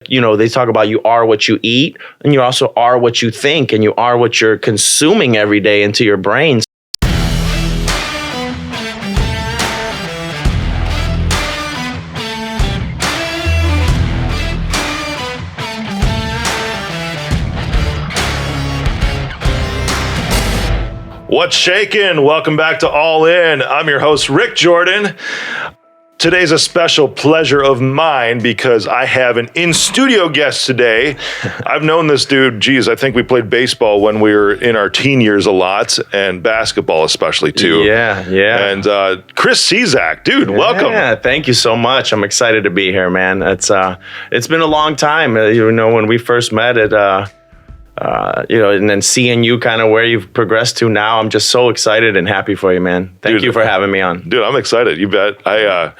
they talk about you are what you eat, and you also are what you think, and you are what you're consuming every day into your brain. What's shaking? Welcome back to All In. I'm your host, Rick Jordan. Today's a special pleasure of mine because I have an in-studio guest today. I've known this dude, I think we played baseball when we were in our teen years a lot, and basketball especially too. Yeah. And Chris Ciezak, dude, welcome. Yeah, thank you so much. I'm excited to be here, man. It's been a long time. When we first met and then seeing you kind of where you've progressed to now, I'm just so excited and happy for you, man. Thank you for having me on. Dude, I'm excited. You bet.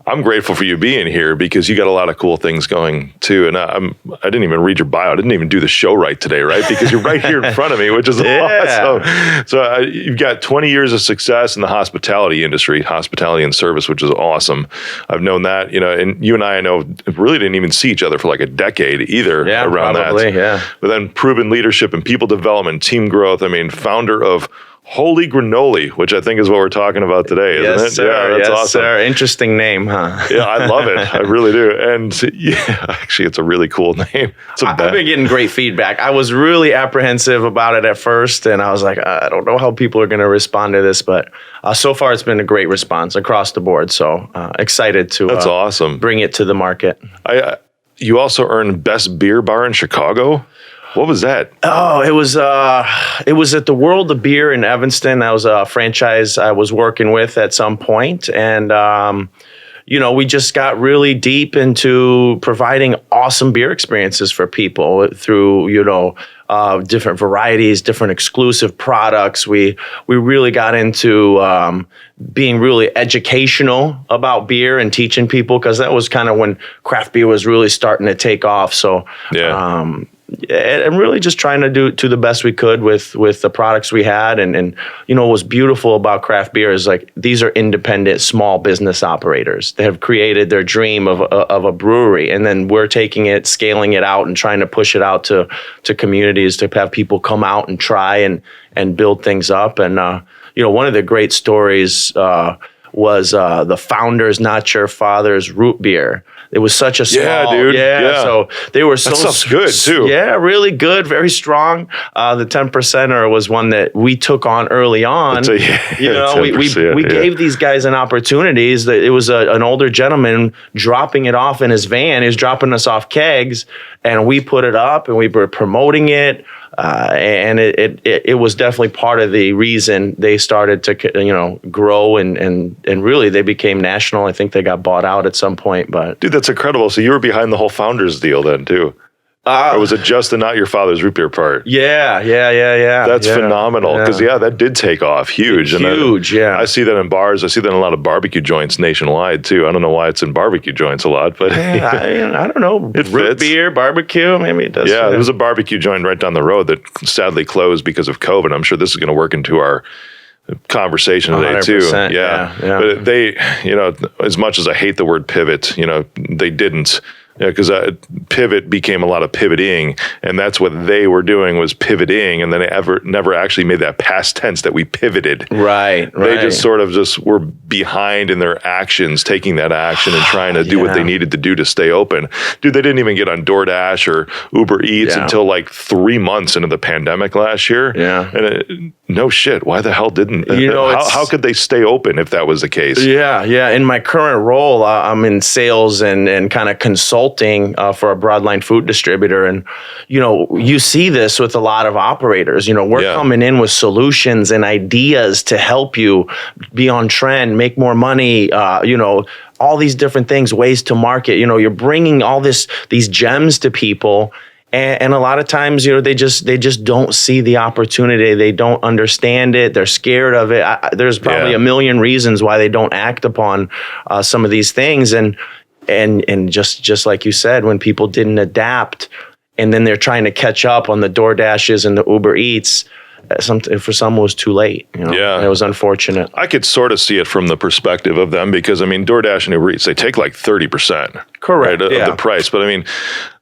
I'm grateful for you being here because you got a lot of cool things going too. And I didn't even read your bio. I didn't even do the show right today, right? Because you're right here in front of me, which is awesome. So you've got 20 years of success in the hospitality industry, hospitality and service, which is awesome. I've known that, and you and I know really didn't even see each other for like a decade either around probably, that. Yeah. But then proven leadership and people development, team growth. I mean, founder of Wholey Granoly, which I think is what we're talking about today, isn't it? Sir. Yeah, that's awesome. Sir. Interesting name, huh? Yeah, I love it. I really do. And yeah, actually, it's a really cool name. I've been getting great feedback. I was really apprehensive about it at first, and I was like, I don't know how people are going to respond to this, but so far it's been a great response across the board. So excited to that's awesome. Bring it to the market. You also earned Best Beer Bar in Chicago. What was that? Oh, it was at the World of Beer in Evanston. That was a franchise I was working with at some point. And, we just got really deep into providing awesome beer experiences for people through, different varieties, different exclusive products. We really got into being really educational about beer and teaching people, because that was kind of when craft beer was really starting to take off. So, and really just trying to do the best we could with the products we had. And what was beautiful about craft beer is like, these are independent small business operators. They have created their dream of a brewery. And then we're taking it, scaling it out and trying to push it out to communities to have people come out and try and build things up. And, one of the great stories was the Founders Not Your Father's root beer. It was such a small, so they were so that stuff's good too. Yeah, really good, very strong. The 10%er was one that we took on early on. We gave these guys an opportunity. It was an older gentleman dropping it off in his van. He was dropping us off kegs, and we put it up and we were promoting it. And it was definitely part of the reason they started to grow and really they became national. I think they got bought out at some point. But dude, that's incredible. So you were behind the whole Founders deal then too. Or was it just the Not Your Father's root beer part? Yeah. That's phenomenal because that did take off huge. I see that in bars. I see that in a lot of barbecue joints nationwide too. I don't know why it's in barbecue joints a lot, but I don't know. It root fits. Beer, barbecue, maybe it does. Yeah, there was a barbecue joint right down the road that sadly closed because of COVID. I'm sure this is going to work into our conversation today too. Yeah. But they, as much as I hate the word pivot, they didn't. Because pivot became a lot of pivoting, and that's what they were doing was pivoting, and then they never actually made that past tense that we pivoted. Right. They just sort of were behind in their actions, taking that action and trying to do what they needed to do to stay open. Dude, they didn't even get on DoorDash or Uber Eats until like 3 months into the pandemic last year. Yeah. And no shit, why the hell didn't? How could they stay open if that was the case? Yeah. In my current role, I'm in sales and kind of consulting for a broadline food distributor. And, you see this with a lot of operators. We're coming in with solutions and ideas to help you be on trend, make more money, all these different things, ways to market. You're bringing all these gems to people. And a lot of times, they just don't see the opportunity. They don't understand it. They're scared of it. There's probably a million reasons why they don't act upon some of these things. And just like you said, when people didn't adapt, and then they're trying to catch up on the DoorDashes and the Uber Eats, for some it was too late. It was unfortunate. I could sort of see it from the perspective of them because, DoorDash and Uber Eats, they take like 30%. Correct. Right, of the price. But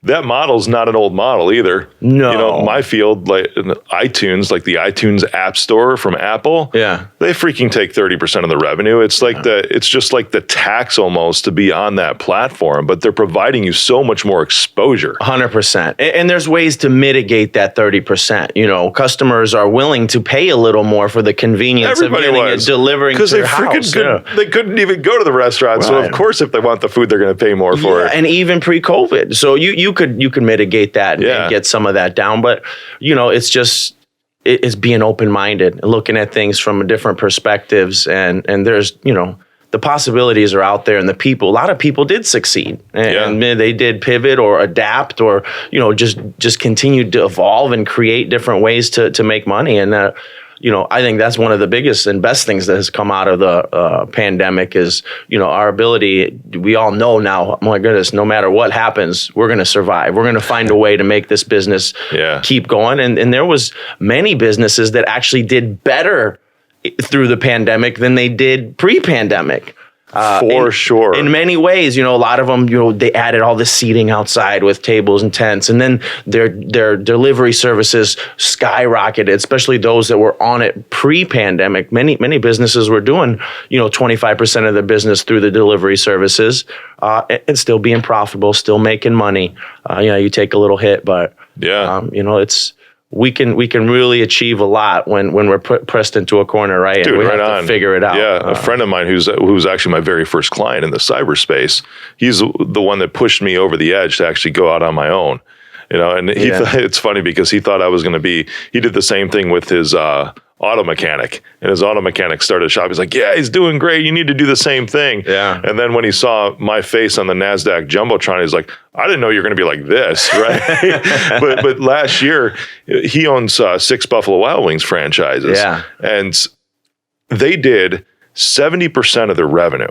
that model's not an old model either. No. You know, my field, like iTunes, like the iTunes App Store from Apple, they freaking take 30% of the revenue. It's like it's just like the tax almost to be on that platform, but they're providing you so much more exposure. 100%. And there's ways to mitigate that 30%. You know, customers are willing to pay a little more for the convenience of getting it delivering to their house. They couldn't even go to the restaurant. Right. So of course, if they want the food, they're going to pay more for it. And even pre-COVID. So you could mitigate that and get some of that down. But, you know, it's just, it's being open-minded, looking at things from different perspectives. And there's, you know, the possibilities are out there, and a lot of people did succeed, and they did pivot or adapt or, you know, just continue to evolve and create different ways to make money. And, you know, I think that's one of the biggest and best things that has come out of the pandemic is, you know, our ability. We all know now, my goodness, no matter what happens, we're going to survive. We're going to find a way to make this business keep going. And there was many businesses that actually did better through the pandemic than they did pre-pandemic. For sure. In many ways, you know, a lot of them, you know, they added all the seating outside with tables and tents, and then their delivery services skyrocketed, especially those that were on it pre-pandemic. Many businesses were doing, you know, 25% of the business through the delivery services, and still being profitable, still making money. You know, you take a little hit, but you know, we can really achieve a lot when we're pressed into a corner, right? Dude, and we right have to figure it out. Yeah, a friend of mine who's actually my very first client in the cyberspace, he's the one that pushed me over the edge to actually go out on my own. You know, and it's funny because he thought I was going to be. He did the same thing with his auto mechanic, and his auto mechanic started a shop. He's like, yeah, he's doing great. You need to do the same thing. Yeah. And then when he saw my face on the NASDAQ Jumbotron, he's like, I didn't know you were going to be like this, right? but last year, he owns 6 Buffalo Wild Wings franchises. Yeah. And they did 70% of their revenue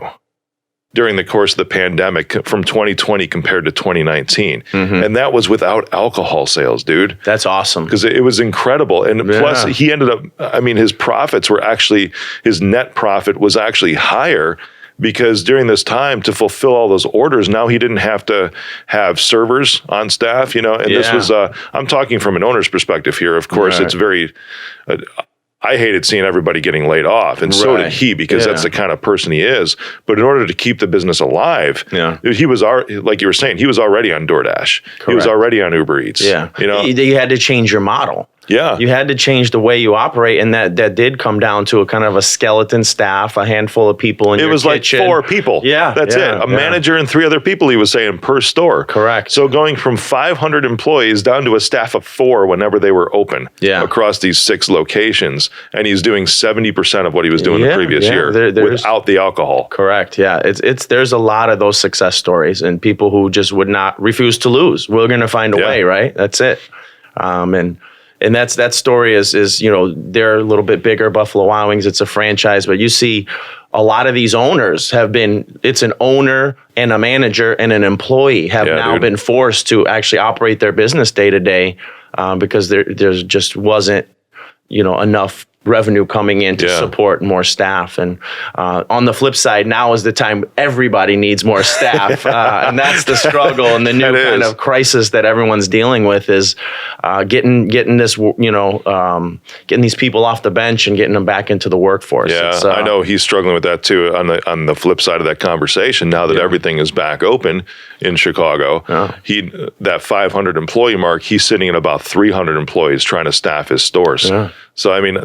during the course of the pandemic from 2020 compared to 2019. Mm-hmm. And that was without alcohol sales, dude. That's awesome. Because it was incredible. And plus he ended up, I mean, his net profit was actually higher because during this time to fulfill all those orders, now he didn't have to have servers on staff, you know, and this was, I'm talking from an owner's perspective here. Of course, it's very, I hated seeing everybody getting laid off, and so did he, because that's the kind of person he is. But in order to keep the business alive, he was, like you were saying, he was already on DoorDash. Correct. He was already on Uber Eats. Yeah, you know, you had to change your model. Yeah, you had to change the way you operate, and that did come down to a kind of a skeleton staff, a handful of people in your kitchen. It was like 4 people. Yeah, that's it. A manager and 3 other people, he was saying, per store. Correct. So going from 500 employees down to a staff of 4 whenever they were open across these 6 locations, and he's doing 70% of what he was doing the previous year without the alcohol. Correct. Yeah, there's a lot of those success stories, and people who just would not refuse to lose. We're going to find a way, right? That's it. And that story is, you know, they're a little bit bigger. Buffalo Wild Wings, it's a franchise, but you see a lot of these owners it's an owner and a manager and an employee have been forced to actually operate their business day to day because there just wasn't, you know, enough revenue coming in to support more staff. And on the flip side, now is the time everybody needs more staff. And that's the struggle and the new kind of crisis that everyone's dealing with is getting this, you know, getting these people off the bench and getting them back into the workforce. Yeah, I know he's struggling with that too. On the flip side of that conversation, now that everything is back open in Chicago, that 500 employee mark, he's sitting at about 300 employees trying to staff his stores. Yeah. So, I mean,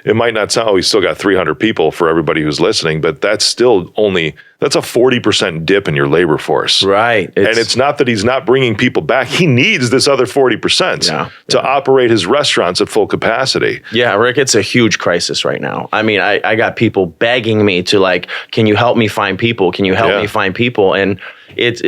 it might not sound, he's still got 300 people for everybody who's listening, but that's a 40% dip in your labor force. Right. And it's not that he's not bringing people back. He needs this other 40% to operate his restaurants at full capacity. Yeah, Rick, it's a huge crisis right now. I mean, I got people begging me to like, can you help me find people? Can you help me find people? And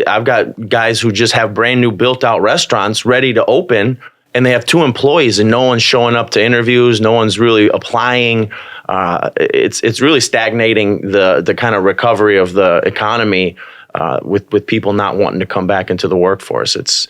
I've got guys who just have brand new built out restaurants ready to open, and they have 2 employees and no one's showing up to interviews. No one's really applying. It's really stagnating the kind of recovery of the economy with people not wanting to come back into the workforce. It's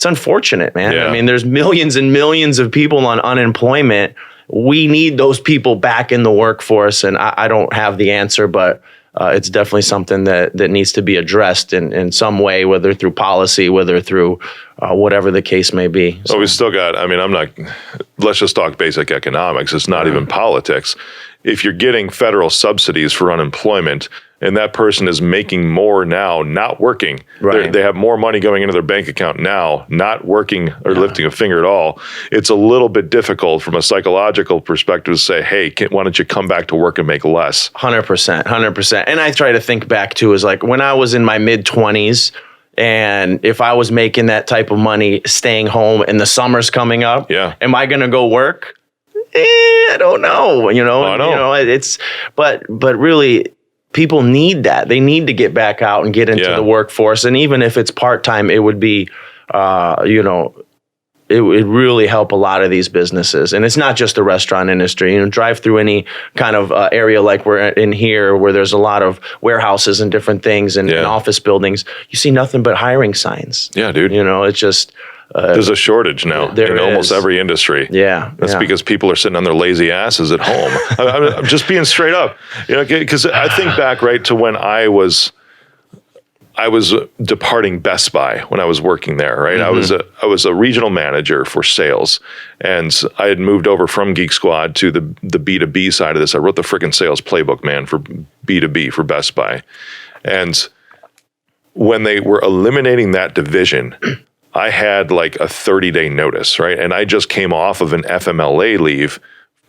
unfortunate, man. Yeah. I mean, there's millions and millions of people on unemployment. We need those people back in the workforce, and I don't have the answer, but it's definitely something that needs to be addressed in some way, whether through policy, whether through whatever the case may be. So we still got, let's just talk basic economics. It's not even politics. If you're getting federal subsidies for unemployment and that person is making more now, not working, they have more money going into their bank account now, not working or lifting a finger at all, it's a little bit difficult from a psychological perspective to say, hey, why don't you come back to work and make less? 100%. And I try to think back to is like when I was in my mid-20s, and if I was making that type of money, staying home and the summer's coming up, am I going to go work? I don't know. But really, people need that. They need to get back out and get into the workforce. And even if it's part-time, it would be, it would really help a lot of these businesses. And it's not just the restaurant industry. Drive through any kind of area like we're in here where there's a lot of warehouses and different things and office buildings. You see nothing but hiring signs. Yeah, dude. It's just... there's a shortage now in almost every industry. Yeah. That's because people are sitting on their lazy asses at home. I'm just being straight up, because I think back to when I was departing Best Buy when I was working there, right? Mm-hmm. I was a regional manager for sales, and I had moved over from Geek Squad to the B2B side of this. I wrote the freaking sales playbook, man, for B2B for Best Buy. And when they were eliminating that division, I had like a 30-day notice, right? And I just came off of an FMLA leave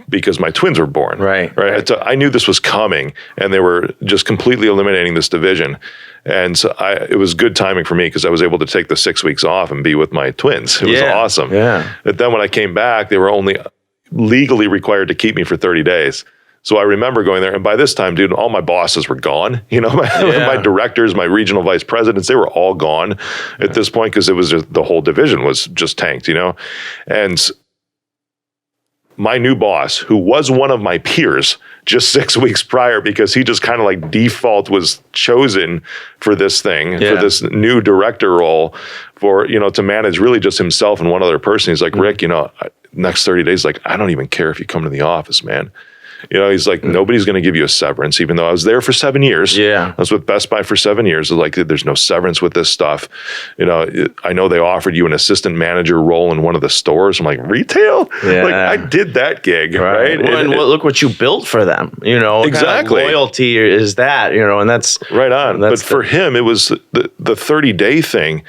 because my twins were born. Right. I knew this was coming, and they were just completely eliminating this division. And so it was good timing for me because I was able to take the 6 weeks off and be with my twins. It was awesome. Yeah. But then when I came back, they were only legally required to keep me for 30 days. So I remember going there, and by this time, dude, all my bosses were gone. My directors, my regional vice presidents, they were all gone at this point because it was the whole division was just tanked, And my new boss, who was one of my peers just 6 weeks prior, because he just kind of like default was chosen for this thing, for this new director role to manage really just himself and one other person. He's like, Rick, next 30 days, like, I don't even care if you come to the office, man. He's like, nobody's going to give you a severance, even though I was there for 7 years. Yeah. I was with Best Buy for 7 years. Like, there's no severance with this stuff. I know they offered you an assistant manager role in one of the stores. I'm like, retail? Yeah. Like, I did that gig, right? Well, and look what you built for them, Exactly. Kind of loyalty is that, and that's... Right on. But for him, it was the 30-day thing.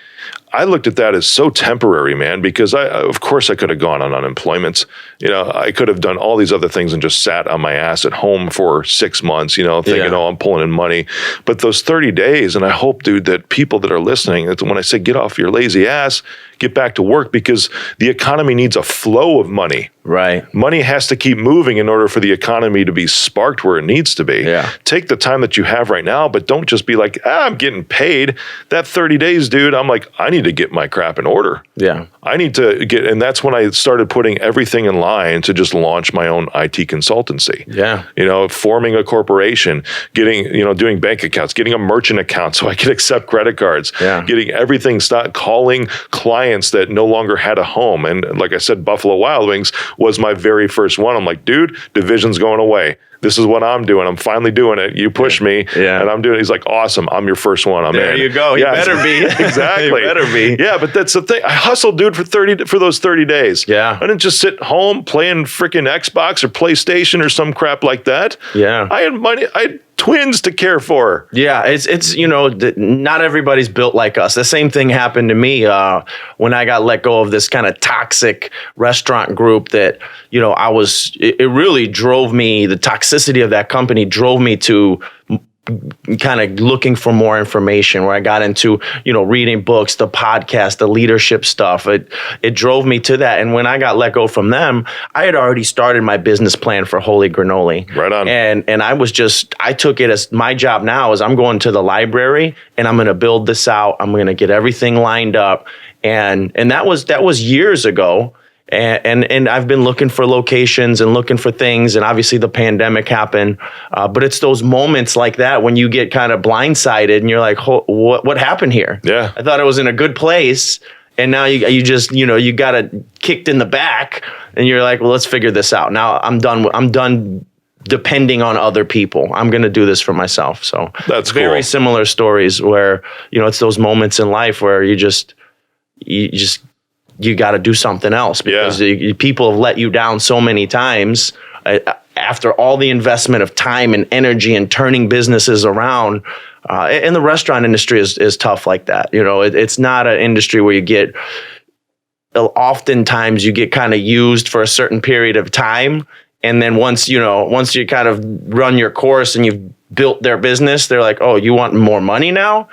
I looked at that as so temporary, man, because of course I could have gone on unemployment. I could have done all these other things and just sat on my ass at home for 6 months, thinking, I'm pulling in money. But those 30 days, and I hope, dude, that people that are listening, when I say get off your lazy ass, get back to work, because the economy needs a flow of money. Right. Money has to keep moving in order for the economy to be sparked where it needs to be. Yeah. Take the time that you have right now, but don't just be like, I'm getting paid. That 30 days, dude, I'm like, I need to get my crap in order. Yeah. I need to and that's when I started putting everything in line to just launch my own IT consultancy. Yeah. Forming a corporation, getting, doing bank accounts, getting a merchant account so I could accept credit cards, getting everything, start calling clients that no longer had a home. And like I said, Buffalo Wild Wings was my very first one. I'm like, dude, division's going away. This is what I'm doing. I'm finally doing it. You push me, and I'm doing it. He's like, awesome. I'm your first one. I'm in. There you go. You better be. Exactly. You better be. Yeah, but that's the thing. I hustled, dude, for those 30 days. Yeah. I didn't just sit home playing freaking Xbox or PlayStation or some crap like that. Yeah. I had money. I had twins to care for. Yeah, it's not everybody's built like us. The same thing happened to me when I got let go of this kind of toxic restaurant group that, it really drove me, the toxicity of that company drove me to kind of looking for more information, where I got into, reading books, the podcast, the leadership stuff. It drove me to that. And when I got let go from them, I had already started my business plan for Wholey Granoly. Right on. And I took it as my job now is I'm going to the library and I'm going to build this out. I'm going to get everything lined up. And that was years ago. And I've been looking for locations and looking for things, and obviously the pandemic happened. But it's those moments like that when you get kind of blindsided and you're like, what happened here? Yeah, I thought I was in a good place, and now you just you got it kicked in the back, and you're like, well, let's figure this out. Now I'm done depending on other people. I'm going to do this for myself. So that's very cool. similar stories where, it's those moments in life where you got to do something else because people have let you down so many times. After all the investment of time and energy and turning businesses around, and the restaurant industry is tough like that. It's not an industry where you get, oftentimes you get kind of used for a certain period of time. And then once you kind of run your course and you've built their business, they're like, oh, you want more money now?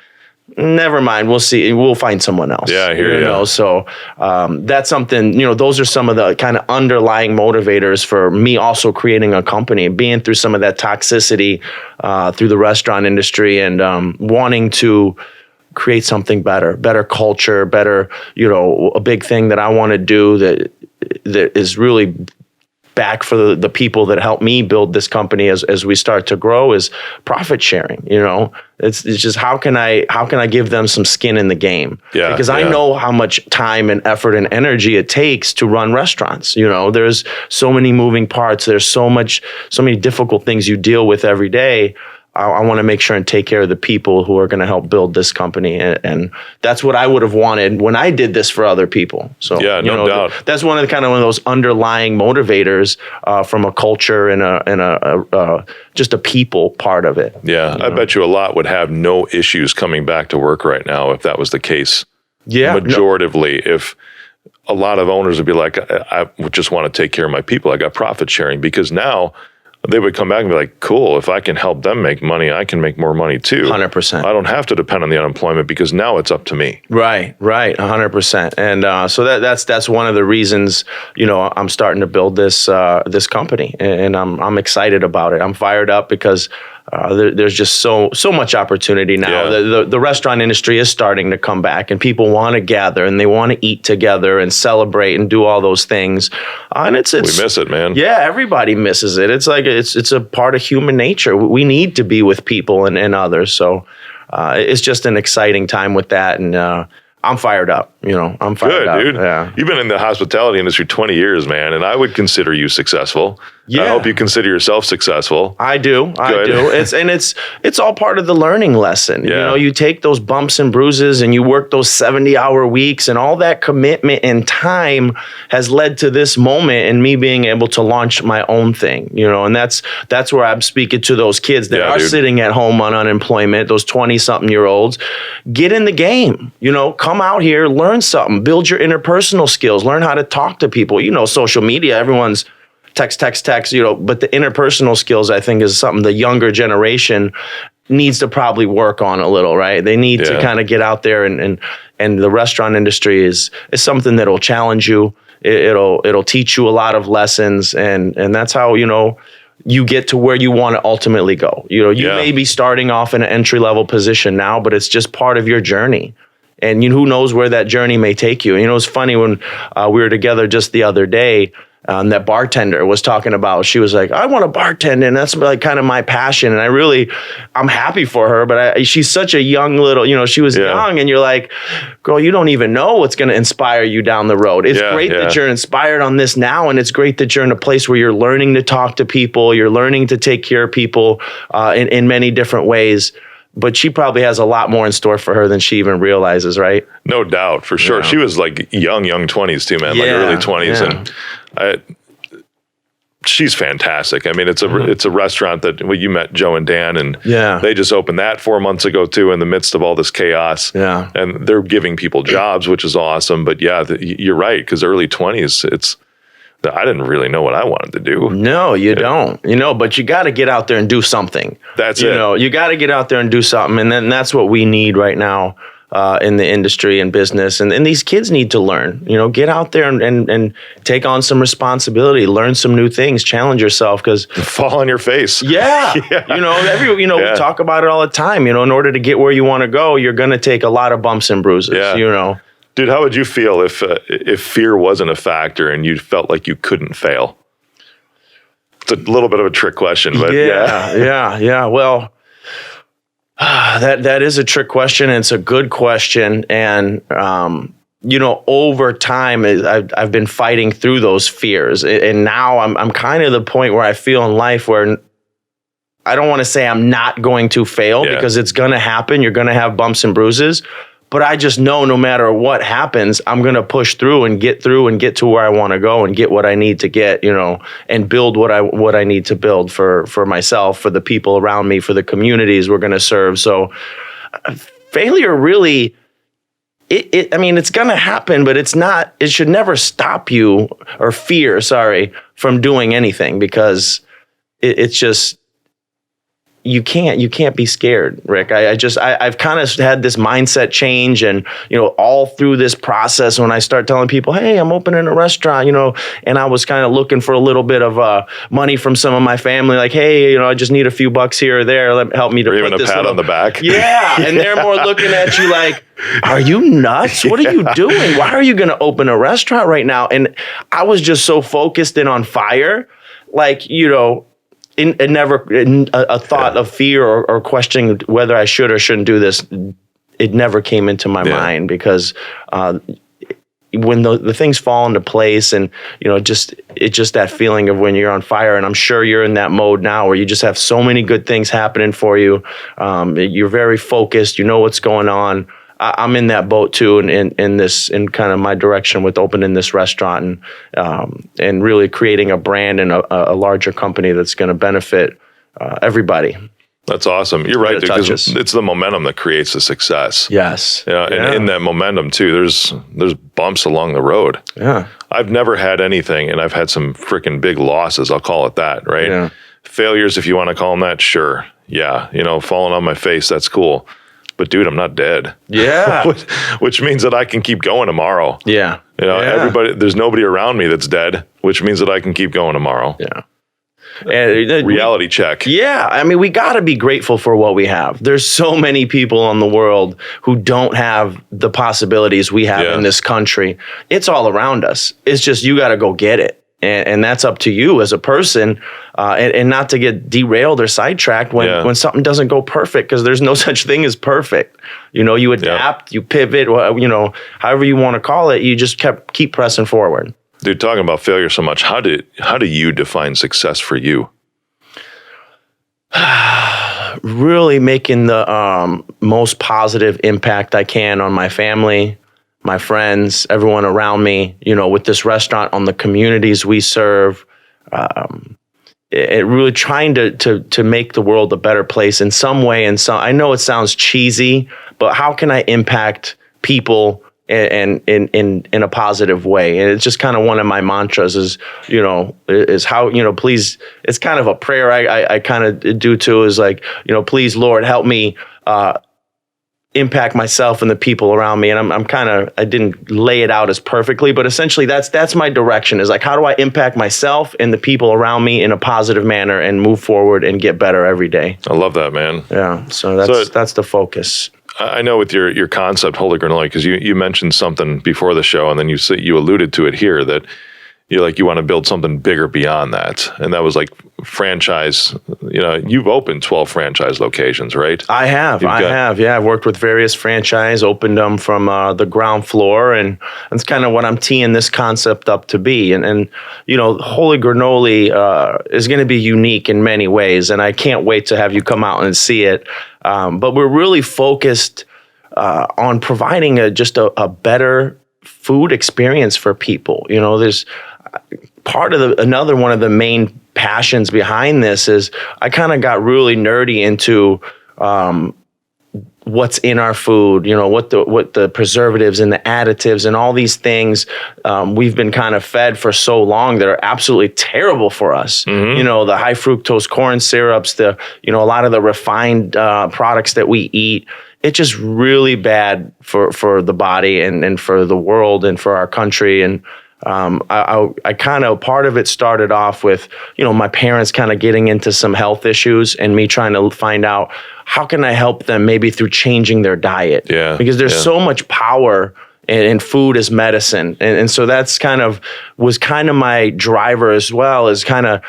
Never mind. We'll see. We'll find someone else. Yeah, I hear you. So that's something, those are some of the kind of underlying motivators for me also creating a company, being through some of that toxicity through the restaurant industry and wanting to create something better culture, better, a big thing that I want to do that is really back for the people that helped me build this company as we start to grow is profit sharing. It's just how can I give them some skin in the game? Yeah, because I know how much time and effort and energy it takes to run restaurants. There's so many moving parts. There's so many difficult things you deal with every day. I want to make sure and take care of the people who are going to help build this company. And that's what I would have wanted when I did this for other people. So, no doubt. That's one of those underlying motivators from a culture and a just a people part of it. Yeah. I bet you a lot would have no issues coming back to work right now if that was the case. Yeah. Majoritively, if a lot of owners would be like, I just want to take care of my people. I got profit sharing because now they would come back and be like, cool, if I can help them make money, I can make more money too. 100%. I don't have to depend on the unemployment because now it's up to me. Right, 100%. And so that's one of the reasons, I'm starting to build this company, and I'm excited about it. I'm fired up because there's just so much opportunity now. Yeah. The restaurant industry is starting to come back, and people want to gather and they want to eat together and celebrate and do all those things. And we miss it, man. Yeah, everybody misses it. It's like it's a part of human nature. We need to be with people and others. So it's just an exciting time with that, and I'm fired up. I'm fired up. Good, dude. Yeah. You've been in the hospitality industry 20 years, man, and I would consider you successful. Yeah. I hope you consider yourself successful. I do. It's all part of the learning lesson. Yeah. You take those bumps and bruises and you work those 70-hour weeks, and all that commitment and time has led to this moment and me being able to launch my own thing. And that's where I'm speaking to those kids that are sitting at home on unemployment, those 20-something-year-olds. Get in the game. Come out here, learn something, build your interpersonal skills, learn how to talk to people. Social media, everyone's text, but the interpersonal skills, I think, is something the younger generation needs to probably work on a little, right? They need to kind of get out there, and the restaurant industry is something that'll challenge you. It'll teach you a lot of lessons, and that's how, you get to where you want to ultimately go. You may be starting off in an entry-level position now, but it's just part of your journey. And who knows where that journey may take you. It's funny when we were together just the other day, that bartender was talking about, she was like, I want to bartend, and that's like kind of my passion. And I'm happy for her, but she's such a young little, she was young, and you're like, girl, you don't even know what's going to inspire you down the road. It's great that you're inspired on this now, and it's great that you're in a place where you're learning to talk to people, you're learning to take care of people in many different ways. But she probably has a lot more in store for her than she even realizes, right? No doubt, for sure. She was like young 20s too, man, like early 20s. And she's fantastic. I mean, it's a restaurant that you met Joe and Dan, and they just opened that 4 months ago too, in the midst of all this chaos. Yeah, and they're giving people jobs, which is awesome. But you're right, because early 20s, I didn't really know what I wanted to do. No, you don't. But you got to get out there and do something. That's it. You got to get out there and do something, and then that's what we need right now in the industry and business. And these kids need to learn. Get out there and take on some responsibility, learn some new things, challenge yourself, because fall on your face. Yeah. We talk about it all the time. In order to get where you want to go, you're going to take a lot of bumps and bruises. Yeah. Dude, how would you feel if fear wasn't a factor and you felt like you couldn't fail? It's a little bit of a trick question, but yeah. Well, that is a trick question, and it's a good question. And over time, I've been fighting through those fears. And now I'm kind of the point where I feel in life where I don't want to say I'm not going to fail, because it's going to happen. You're going to have bumps and bruises. But I just know no matter what happens, I'm going to push through and get to where I want to go and get what I need to get, and build what I need to build for myself, for the people around me, for the communities we're going to serve. So failure really, it's going to happen, but it should never stop you, or fear, from doing anything, because it's just, you can't be scared, Rick. I've kind of had this mindset change, and all through this process, when I start telling people, hey, I'm opening a restaurant, and I was kind of looking for a little bit of money from some of my family, like, hey, I just need a few bucks here or there, help me to or put even this a pat on the back. Yeah, and they're more looking at you like, are you nuts? What are you doing? Why are you going to open a restaurant right now? And I was just so focused and on fire, like, a thought of fear or questioning whether I should or shouldn't do this, it never came into my mind, because when the things fall into place, and it's just that feeling of when you're on fire, and I'm sure you're in that mode now where you just have so many good things happening for you. You're very focused. You know what's going on. I'm in that boat too, and in kind of my direction with opening this restaurant, and really creating a brand and a larger company that's going to benefit everybody. That's awesome. You're right, because it's the momentum that creates the success. Yes. And in that momentum too, there's bumps along the road. Yeah. I've never had anything, and I've had some freaking big losses. I'll call it that, right? Yeah. Failures, if you want to call them that, sure. Yeah. Falling on my face, that's cool. But dude, I'm not dead. Yeah. Which means that I can keep going tomorrow. Yeah. Everybody, there's nobody around me that's dead, which means that I can keep going tomorrow. Yeah. And reality check. Yeah. We got to be grateful for what we have. There's so many people in the world who don't have the possibilities we have in this country. It's all around us. It's just, you got to go get it. And that's up to you as a person, and not to get derailed or sidetracked when something doesn't go perfect, because there's no such thing as perfect. You adapt, you pivot, however you want to call it. You just keep pressing forward. Dude, talking about failure so much, how do you define success for you? Really making the most positive impact I can on my family, my friends, everyone around me, with this restaurant, on the communities we serve, it really trying to make the world a better place in some way. And I know it sounds cheesy, but how can I impact people and in a positive way? And it's just kind of one of my mantras is how, please, it's kind of a prayer I kind of do too, is like, please, Lord, help me, impact myself and the people around me. And I didn't lay it out as perfectly, but essentially that's my direction, is like, how do I impact myself and the people around me in a positive manner and move forward and get better every day? I love that, man. Yeah. So that's the focus. I know with your concept, Wholey Granoly, because you mentioned something before the show, and then you alluded to it here, that you want to build something bigger beyond that. And that was like franchise. You've opened 12 franchise locations, right? I have. Yeah. I've worked with various franchise, opened them from the ground floor. And that's kind of what I'm teeing this concept up to be. And Wholey Granoly is going to be unique in many ways. And I can't wait to have you come out and see it. But we're really focused on providing just a better food experience for people. There's part of another one of the main passions behind this is I kind of got really nerdy into what's in our food, what the preservatives and the additives and all these things we've been kind of fed for so long that are absolutely terrible for us. Mm-hmm. The high fructose corn syrups, a lot of the refined products that we eat. It's just really bad for the body and for the world and for our country. And I kind of, part of it started off with, my parents kind of getting into some health issues and me trying to find out how can I help them maybe through changing their diet. Yeah. Because there's so much power in food as medicine. And so that's was my driver as well, is kind of,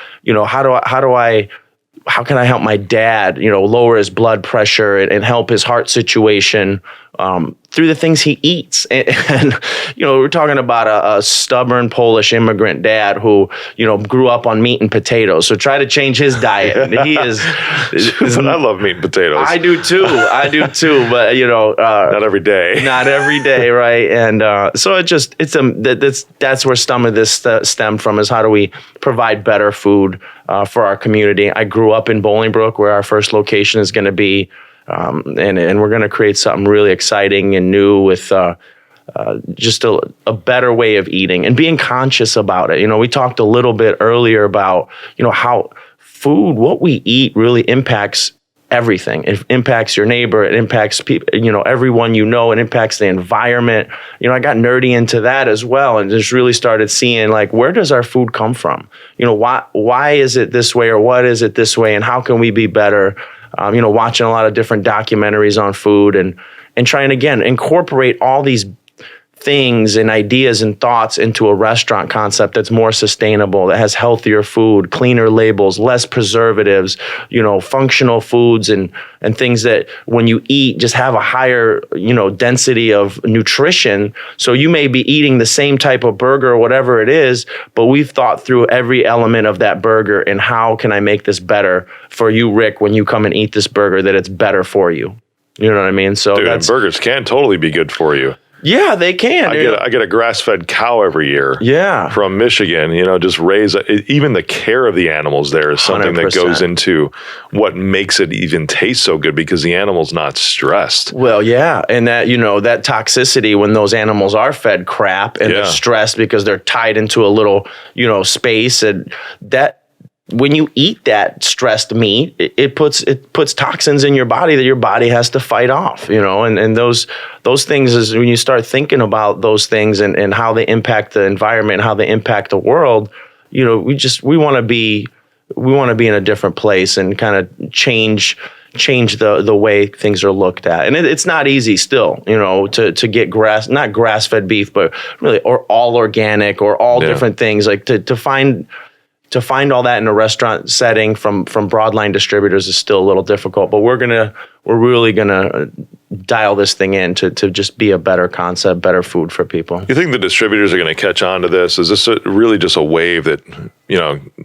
how can I help my dad, lower his blood pressure and help his heart situation through the things he eats. And we're talking about a stubborn Polish immigrant dad who, grew up on meat and potatoes. So try to change his diet. And he is. But I love meat and potatoes. I do too. But not every day. Not every day, right? And so that's where some of this stemmed from, is how do we provide better food for our community. I grew up in Bolingbrook, where our first location is going to be. And we're going to create something really exciting and new with just a better way of eating and being conscious about it. We talked a little bit earlier about, how food, what we eat really impacts everything. It impacts your neighbor. It impacts people, everyone It impacts the environment. I got nerdy into that as well, and just really started seeing, like, where does our food come from? Why is it this way, or what is it this way, and how can we be better? Watching a lot of different documentaries on food and trying, again, incorporate all these things and ideas and thoughts into a restaurant concept that's more sustainable, that has healthier food, cleaner labels, less preservatives, functional foods and things that when you eat just have a higher, density of nutrition. So you may be eating the same type of burger or whatever it is, but we've thought through every element of that burger and how can I make this better for you, Rick, when you come and eat this burger, that it's better for you. You know what I mean? So and burgers can totally be good for you. Yeah, they can. I get a grass-fed cow every year. Yeah, from Michigan. Just raise even the care of the animals there is something 100%. That goes into what makes it even taste so good, because the animal's not stressed. Well, yeah, and that that toxicity when those animals are fed crap and they're stressed because they're tied into a little space, and that. When you eat that stressed meat, it puts toxins in your body that your body has to fight off, and those things is when you start thinking about those things and how they impact the environment, how they impact the world, we want to be in a different place and kind of change the way things are looked at. And it's not easy still, to get not grass-fed beef, but really, or all organic or all different things, like to find all that in a restaurant setting from broadline distributors is still a little difficult, but we're really gonna dial this thing in to just be a better concept, better food for people. You think the distributors are going to catch on to this? Is this really just a wave that,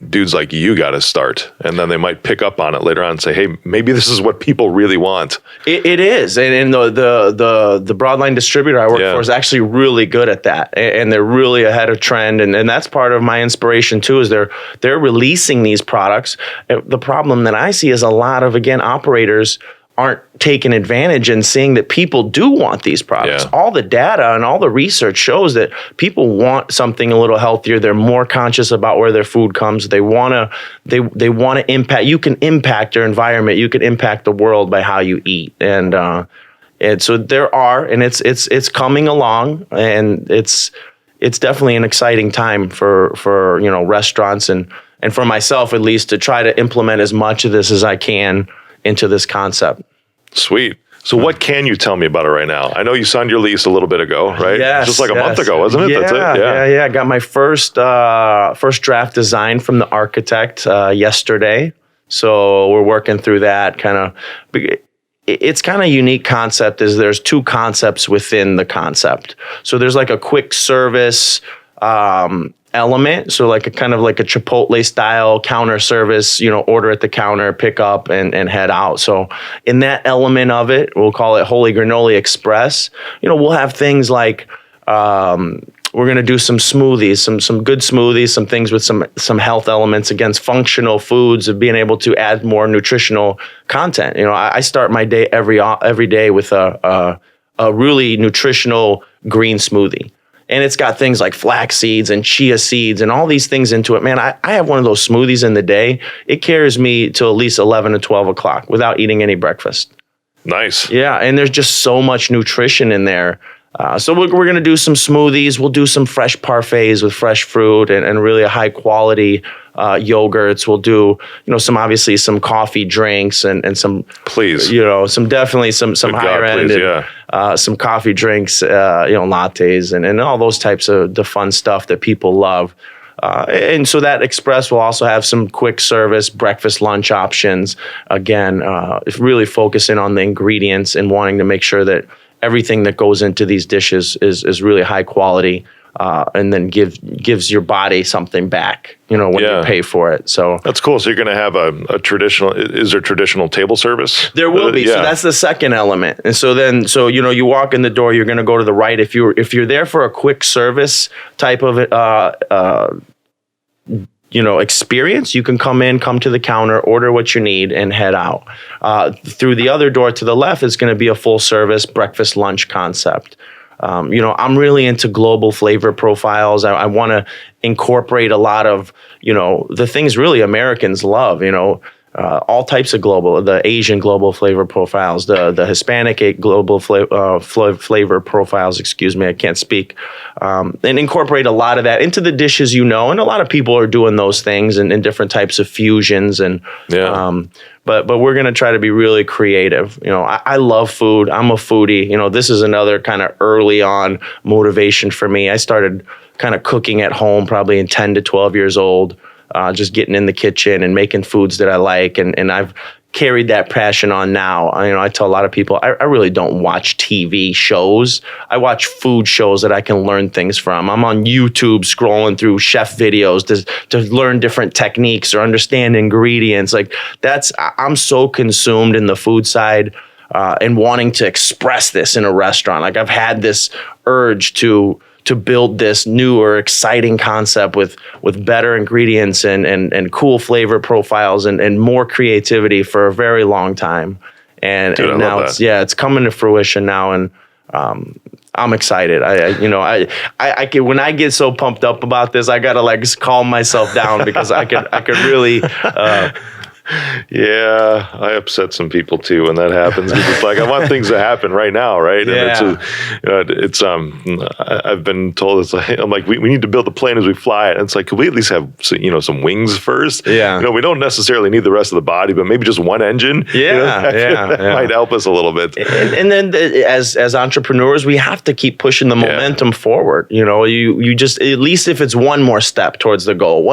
dudes like you got to start, and then they might pick up on it later on and say, hey, maybe this is what people really want? It is. And the broadline distributor I work for is actually really good at that. And they're really ahead of trend. And that's part of my inspiration too, is they're releasing these products. The problem that I see is a lot of, again, operators aren't taking advantage and seeing that people do want these products. Yeah. All the data and all the research shows that people want something a little healthier. They're more conscious about where their food comes. They want to impact. You can impact your environment. You can impact the world by how you eat. And so there are, and it's coming along, and it's definitely an exciting time for restaurants and for myself, at least, to try to implement as much of this as I can into this concept. Sweet. So what can you tell me about it right now? I know you signed your lease a little bit ago, right? Yes. Just like a month ago, wasn't it? Yeah, That's it? Yeah. I got my first draft design from the architect yesterday. So we're working through that kind of. It's kind of unique concept is there's two concepts within the concept. So there's like a quick service element. So like a kind of like a Chipotle style counter service, order at the counter, pick up and head out. So in that element of it, we'll call it Wholey Granoly Express. We'll have things like, we're going to do some smoothies, some good smoothies, some things with some health elements against functional foods, of being able to add more nutritional content. I start my day every day with a really nutritional green smoothie. And it's got things like flax seeds and chia seeds and all these things into it. Man, I have one of those smoothies in the day. It carries me till at least 11 to 12 o'clock without eating any breakfast. Nice. Yeah, and there's just so much nutrition in there. So we're going to do some smoothies. We'll do some fresh parfaits with fresh fruit and really high quality yogurts. We'll do, obviously some coffee drinks and some, please, some higher end, and some coffee drinks, lattes and all those types of the fun stuff that people love. And so that Express will also have some quick service breakfast, lunch options. Again, really focusing on the ingredients and wanting to make sure that everything that goes into these dishes is really high quality. And then gives your body something back, when you pay for it. So that's cool. So you're going to have a traditional. Is there traditional table service? There will be. So that's the second element. And so you walk in the door. You're going to go to the right. If you're there for a quick service type of experience, you can come to the counter, order what you need, and head out. Through the other door to the left is going to be a full service breakfast lunch concept. I'm really into global flavor profiles. I want to incorporate a lot of, the things really Americans love, all types of the Asian global flavor profiles, the Hispanic global flavor profiles, I can't speak, and incorporate a lot of that into the dishes, and a lot of people are doing those things in different types of fusions. But we're going to try to be really creative. I love food. I'm a foodie. This is another kind of early on motivation for me. I started kind of cooking at home probably in 10 to 12 years old, just getting in the kitchen and making foods that I like. And I've carried that passion on now. I tell a lot of people, I really don't watch TV shows. I watch food shows that I can learn things from. I'm on YouTube scrolling through chef videos to learn different techniques or understand ingredients. I'm so consumed in the food side and wanting to express this in a restaurant. I've had this urge to build this newer, exciting concept with better ingredients and cool flavor profiles and more creativity for a very long time. And now it's coming to fruition now, and I'm excited. I can, when I get so pumped up about this, I gotta calm myself down because I could really. Yeah, I upset some people too when that happens. It's I want things to happen right now, right? Yeah. And I've been told I'm like, we need to build the plane as we fly it. And it's like, could we at least have some wings first? Yeah. We don't necessarily need the rest of the body, but maybe just one engine. That might help us a little bit. And then as entrepreneurs, we have to keep pushing the momentum forward. You just, at least if it's one more step towards the goal,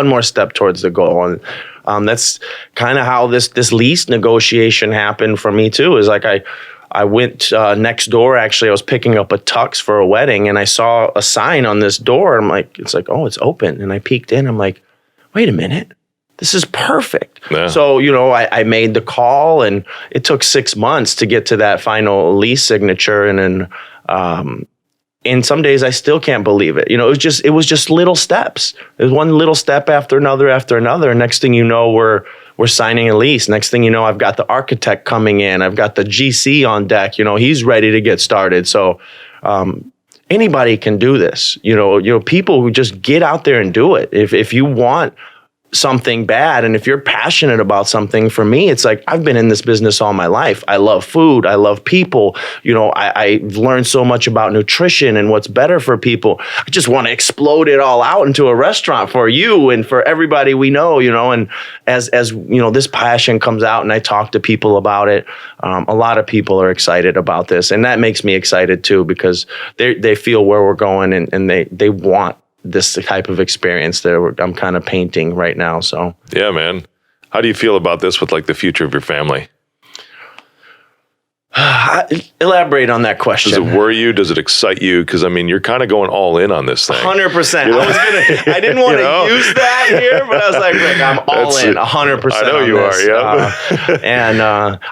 and that's kind of how this lease negotiation happened for me too. Is I went next door. Actually, I was picking up a tux for a wedding, and I saw a sign on this door. I'm like, oh, it's open. And I peeked in. I'm like, wait a minute, this is perfect. Yeah. So I made the call, and it took 6 months to get to that final lease signature, and then. And some days I still can't believe it. It was just little steps. It was one little step after another. And next thing you know, we're signing a lease. Next thing you know, I've got the architect coming in. I've got the GC on deck. He's ready to get started. So anybody can do this. People who just get out there and do it. If you want something bad, and if you're passionate about something, for me, it's I've been in this business all my life. I love food. I love people. I've learned so much about nutrition and what's better for people. I just want to explode it all out into a restaurant for you and for everybody we know, and as this passion comes out and I talk to people about it, a lot of people are excited about this, and that makes me excited too, because they feel where we're going, and they want this type of experience that I'm kind of painting right now. So yeah, man. How do you feel about this with the future of your family? Elaborate on that question. Does it worry you? Does it excite you? Because you're kind of going all in on this thing. 100%. I didn't want to use that here, but I was like, look, I'm all in 100%. I know you are. Yeah. And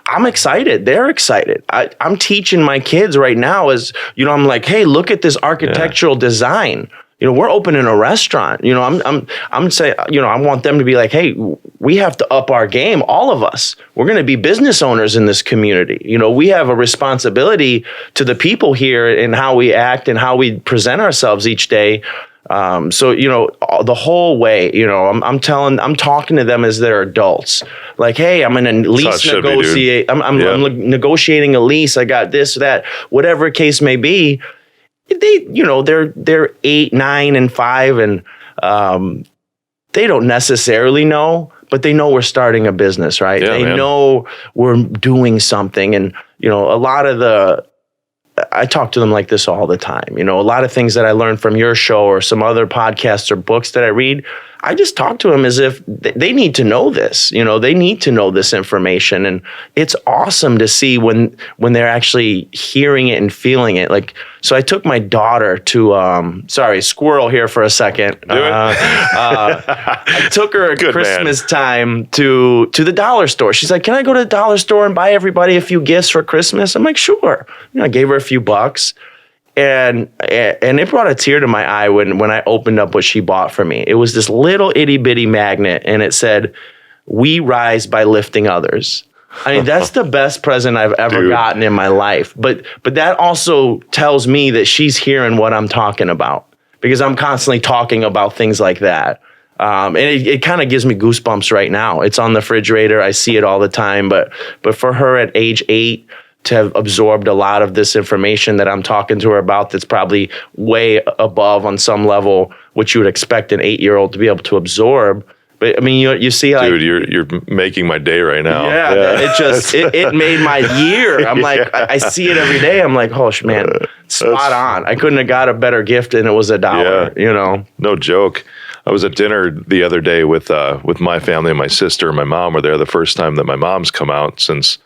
I'm excited. They're excited. I'm teaching my kids right now. I'm like, hey, look at this architectural design. We're opening a restaurant. I'm saying, I want them to be like, hey, we have to up our game. All of us, we're going to be business owners in this community. We have a responsibility to the people here and how we act and how we present ourselves each day. So the whole way, I'm talking to them as they're adults. Like, hey, I'm going to lease negotiate. I'm negotiating a lease. I got this, that, whatever case may be. They're 8, 9, and 5, and they don't necessarily know, but they know we're starting a business, right? They know we're doing something, and a lot of I talk to them like this all the time. A lot of things that I learned from your show or some other podcasts or books that I read, I just talk to them as if they need to know this. They need to know this information, and it's awesome to see when they're actually hearing it and feeling it. Like, so I took my daughter to squirrel here for a second. I took her at Christmas time to the dollar store. She's like, "Can I go to the dollar store and buy everybody a few gifts for Christmas?" I'm like, "Sure." I gave her a few bucks. And it brought a tear to my eye when I opened up what she bought for me. It was this little itty bitty magnet, and it said, "We rise by lifting others." I mean, that's the best present I've ever gotten in my life. But that also tells me that she's hearing what I'm talking about, because I'm constantly talking about things like that. And it kind of gives me goosebumps right now. It's on the refrigerator. I see it all the time. But for her at age 8, to have absorbed a lot of this information that I'm talking to her about, that's probably way above on some level what you would expect an 8-year-old to be able to absorb. But I mean, you see, like, dude, you're making my day right now. Yeah. It made my year. I'm like, I see it every day. I'm like, oh man, spot on. I couldn't have got a better gift, and it was $1. Yeah. No joke. I was at dinner the other day with my family, and my sister and my mom were there. The first time that my mom's come out since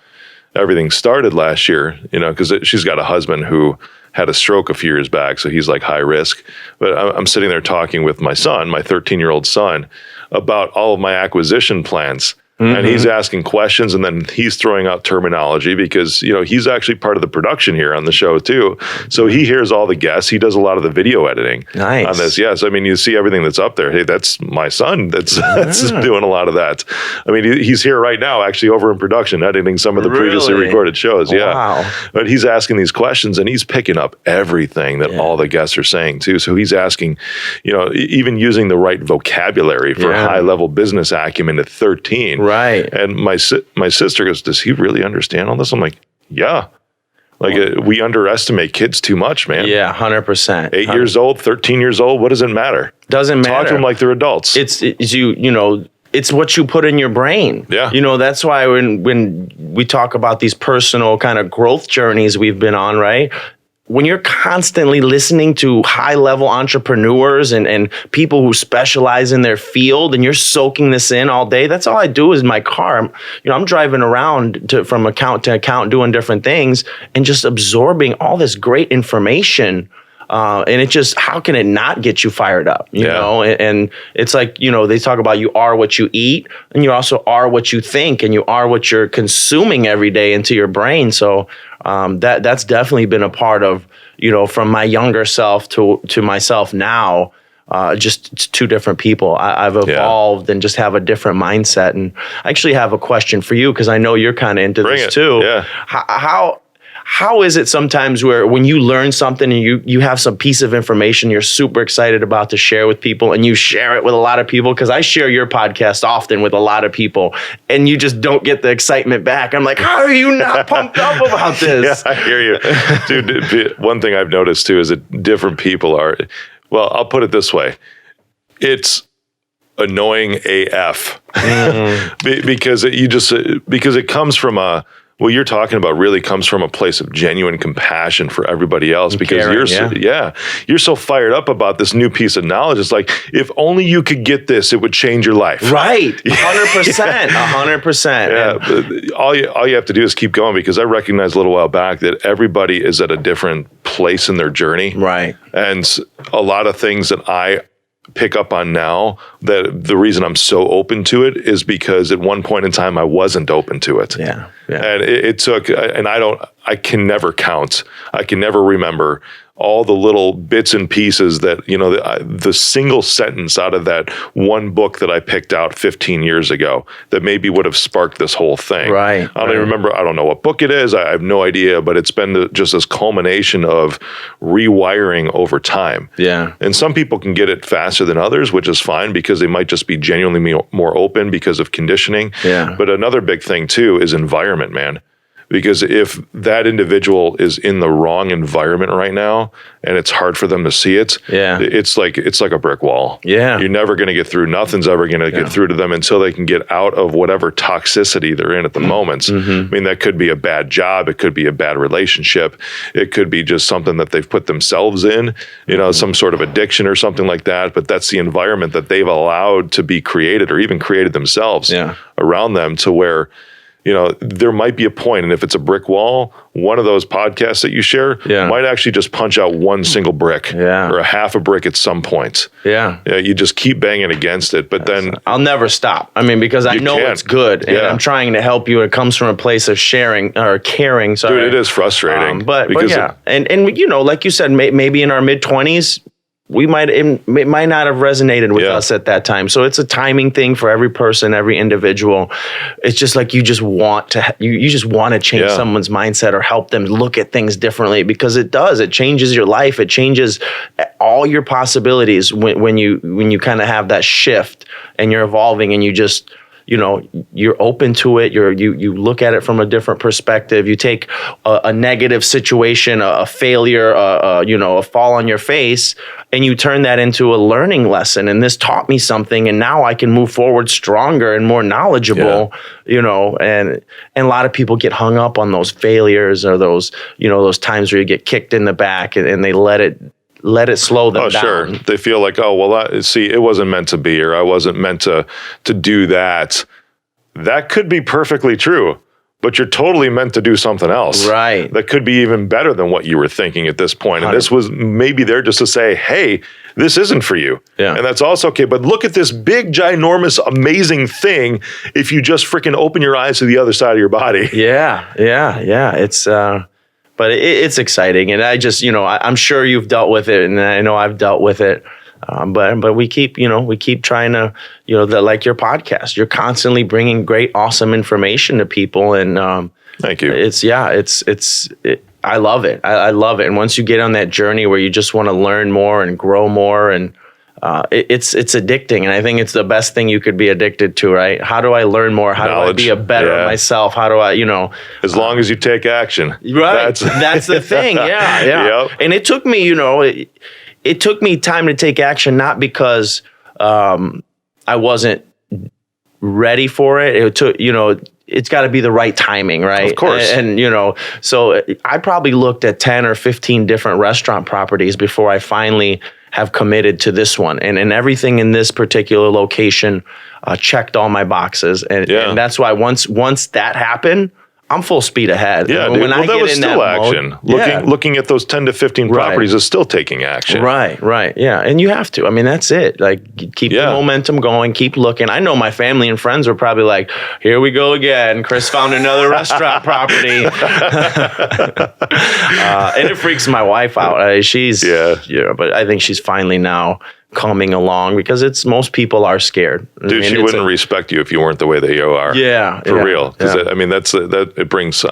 everything started last year, because she's got a husband who had a stroke a few years back, so he's like high risk. But I'm sitting there talking with my son, my 13-year-old son, about all of my acquisition plans. And he's asking questions, and then he's throwing out terminology because, he's actually part of the production here on the show too. So he hears all the guests. He does a lot of the video editing on this. Yes. I mean, you see everything that's up there. Hey, that's my son. That's doing a lot of that. I mean, he's here right now, actually over in production, editing some of the previously recorded shows. Yeah. Wow. But he's asking these questions, and he's picking up everything that all the guests are saying too. So he's asking, even using the right vocabulary for high level business acumen at 13. Right. And my sister goes, "Does he really understand all this?" I'm like, yeah. We underestimate kids too much, man. Yeah, 100%. 8 years old, 13 years old, what does it matter? Doesn't matter. Talk to them like they're adults. It's what you put in your brain. Yeah. That's why when we talk about these personal kind of growth journeys we've been on, right? When you're constantly listening to high-level entrepreneurs and people who specialize in their field, and you're soaking this in all day, that's all I do is my car. I'm driving around from account to account doing different things and just absorbing all this great information. And it just, how can it not get you fired up? You know, and it's like, they talk about you are what you eat, and you also are what you think, and you are what you're consuming every day into your brain. So that's definitely been a part of, from my younger self to myself now, just two different people. I've evolved and just have a different mindset. And I actually have a question for you, because I know you're kind of into this too. Yeah. How is it sometimes where when you learn something and you have some piece of information you're super excited about to share with people, and you share it with a lot of people? Because I share your podcast often with a lot of people, and you just don't get the excitement back. I'm like, how are you not pumped up about this? Yeah, I hear you. Dude, one thing I've noticed too is that different people are, well, I'll put it this way. It's annoying AF because it comes from what you're talking about really comes from a place of genuine compassion for everybody else, because you're so fired up about this new piece of knowledge. It's like, if only you could get this, it would change your life. Right. 100%. 100%. Yeah. All you have to do is keep going, because I recognized a little while back that everybody is at a different place in their journey. Right. And a lot of things that I pick up on now, that the reason I'm so open to it is because at one point in time I wasn't open to it. Yeah. And it took, and I can never count. I can never remember all the little bits and pieces that, the single sentence out of that one book that I picked out 15 years ago that maybe would have sparked this whole thing. Right. I don't even remember. I don't know what book it is. I have no idea, but it's been just this culmination of rewiring over time. Yeah. And some people can get it faster than others, which is fine, because they might just be genuinely more open because of conditioning. Yeah. But another big thing too is environment, man. Because if that individual is in the wrong environment right now and it's hard for them to see it, it's like a brick wall. Yeah. You're never going to get through. Nothing's ever going to get through to them until they can get out of whatever toxicity they're in at the moment. I mean, that could be a bad job. It could be a bad relationship. It could be just something that they've put themselves in, some sort of addiction or something like that. But that's the environment that they've allowed to be created or even created themselves around them, to where there might be a point, and if it's a brick wall, one of those podcasts that you share might actually just punch out one single brick or a half a brick at some point. Yeah, you just keep banging against it, but then I'll never stop. I mean, because I know it's good, and I'm trying to help you. It comes from a place of sharing or caring. Sorry, dude, it is frustrating. But yeah, and like you said, maybe in our mid-20s. It might not have resonated with us at that time. So it's a timing thing for every person, every individual. It's just like you just want to change someone's mindset or help them look at things differently, because it does. It changes your life. It changes all your possibilities when you kind of have that shift and you're evolving and you just you're open to it. You look at it from a different perspective. You take a negative situation, a failure, a fall on your face, and you turn that into a learning lesson. And this taught me something, and now I can move forward stronger and more knowledgeable. And a lot of people get hung up on those failures or those times where you get kicked in the back and they let it slow them down. Sure. They feel like, it wasn't meant to be, or I wasn't meant to do that. That could be perfectly true, but you're totally meant to do something else. Right. That could be even better than what you were thinking at this point. And this was maybe there just to say, hey, this isn't for you. Yeah. And that's also okay. But look at this big, ginormous, amazing thing if you just freaking open your eyes to the other side of your body. Yeah. It's... But it's exciting, and I just, I'm sure you've dealt with it, and I know I've dealt with it. But we keep trying to, like your podcast, you're constantly bringing great, awesome information to people, and thank you. I love it. I love it. And once you get on that journey where you just want to learn more and grow more, and it's addicting, and I think it's the best thing you could be addicted to, right? How do I learn more? How do I be a better myself? How do I, as long as you take action, right? That's the thing. Yeah. Yep. And it took me, it took me time to take action, not because I wasn't ready for it. It took, it's got to be the right timing, right? Of course. And so I probably looked at 10 or 15 different restaurant properties before I finally have committed to this one. And everything in this particular location checked all my boxes. And that's why once that happened, I'm full speed ahead. Yeah, dude. Well, that was still action. Looking at those 10 to 15 properties is still taking action. Right. Yeah, and you have to. I mean, that's it. Like, keep the momentum going. Keep looking. I know my family and friends were probably like, here we go again. Chris found another restaurant property. And it freaks my wife out. But I think she's finally now coming along, because most people are scared. Dude, she wouldn't respect you if you weren't the way that you are. Yeah. For real. Because it brings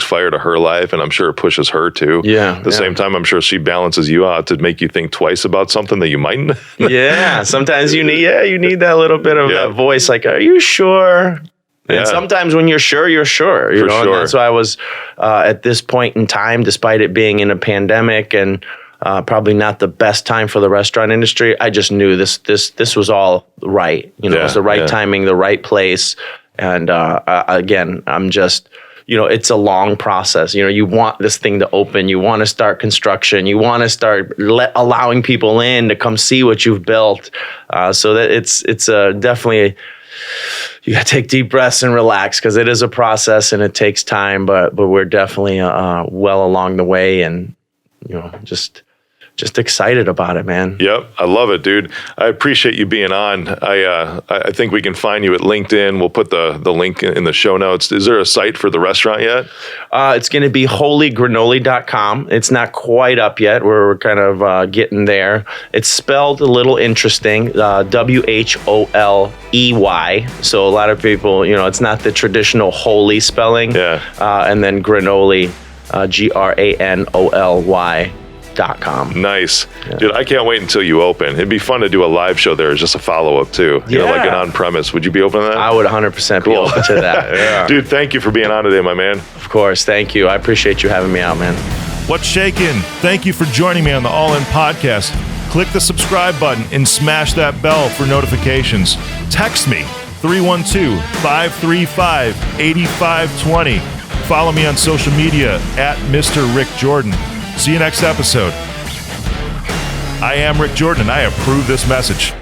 fire to her life, and I'm sure it pushes her too. Yeah. At the same time, I'm sure she balances you out to make you think twice about something that you mightn't. Yeah. Sometimes you need that little bit of that voice, like, are you sure? And sometimes when you're sure, you're sure. For sure. And that's why I was at this point in time, despite it being in a pandemic and probably not the best time for the restaurant industry, I just knew this was all right. It was the right timing, the right place. And again, I'm just, it's a long process. You want this thing to open. You want to start construction. You want to start allowing people in to come see what you've built. So that it's definitely, you got to take deep breaths and relax, because it is a process and it takes time. But we're definitely well along the way, and just excited about it, man. Yep, I love it, dude. I appreciate you being on. I think we can find you at LinkedIn. We'll put the link in the show notes. Is there a site for the restaurant yet? It's going to be wholeygranoly.com. It's not quite up yet. We're kind of getting there. It's spelled a little interesting, Wholey. So a lot of people, it's not the traditional Wholey spelling. Yeah. And then Granoly, Granoly. wholeygranoly.com. Nice. Dude, I can't wait until you open. It'd be fun to do a live show there as just a follow-up too. You know, like an on-premise. Would you be open to that? I would 100% be open to that. Yeah. Dude, thank you for being on today, my man. Of course. Thank you. I appreciate you having me out, man. What's shaking? Thank you for joining me on the All In Podcast. Click the subscribe button and smash that bell for notifications. Text me, 312-535-8520. Follow me on social media at Mr. Rick Jordan. See you next episode. I am Rick Jordan and I approve this message.